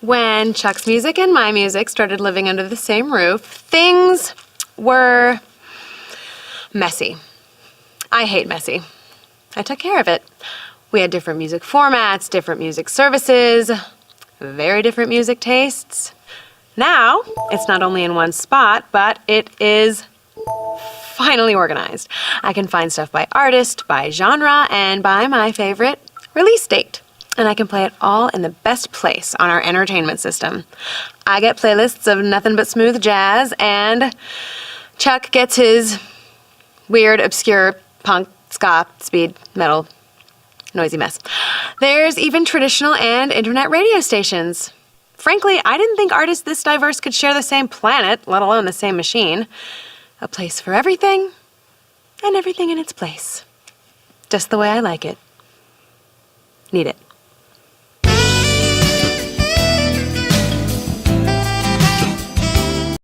When Chuck's music and my music started living under the same roof, things were messy. I hate messy. I took care of it. We had different music formats, different music services, very different music tastes. Now, it's not only in one spot, but it is finally organized. I can find stuff by artist, by genre, and by my favorite, release date. And I can play it all in the best place on our entertainment system. I get playlists of nothing but smooth jazz, and Chuck gets his weird, obscure punk, ska, speed, metal, noisy mess. There's even traditional and internet radio stations. Frankly, I didn't think artists this diverse could share the same planet, let alone the same machine. A place for everything, and everything in its place. Just the way I like it. Need it.